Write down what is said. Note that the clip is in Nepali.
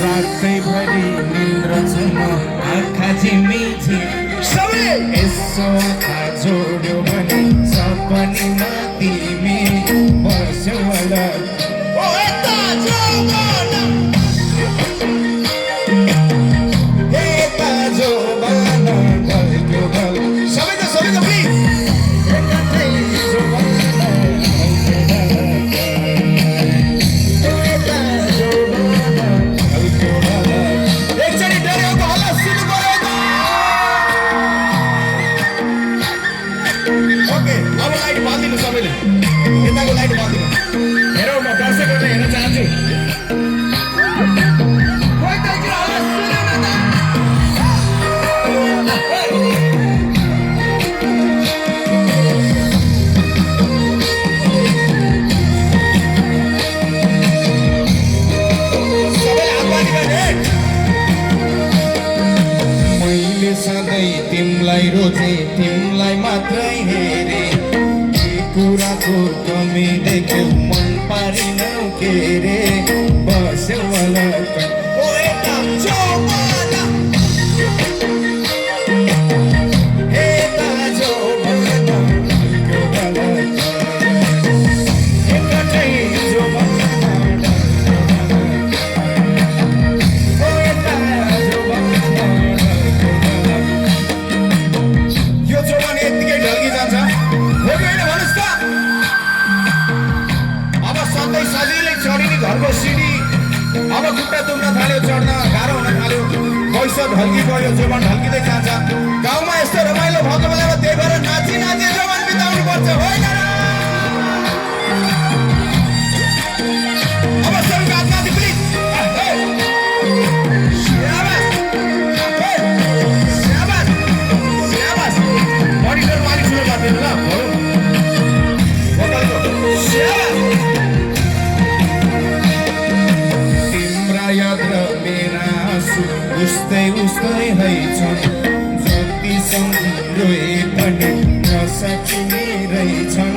रातैभरि निन्द्र छैन आँखा झिमिझि यसो आँखा जोड्यो भने सपनीमा तिमी बस्यौ होला यताको लाइट बाल्दिनु हेरौ म दर्शकहरुले हेर्न चाहन्छु मैले सधैँ तिमीलाई रोजे तिमीलाई मात्रै हेरे कुराको कमी देख्यौ मन पारिनौ के रे बस्यौ होला घरको सिडी अब खुट्टा दुख्न थाल्यो चढ्न गाह्रो हुन थाल्यो पैसा ढल्की गयो जीवन ढल्किँदै जान्छ गाउँमा यस्तो रमाइलो भएको बेलामा त्यही भएर नाची नाची जीवन बिताउनु पर्छ होइन र अब सबैको हात माथि प्लिज मनिटर मालिक सुरु गरिदिनु ल उस्तै उस्तै रहेछन् जति सम्झी रोए पनि नसकिने रहेछन्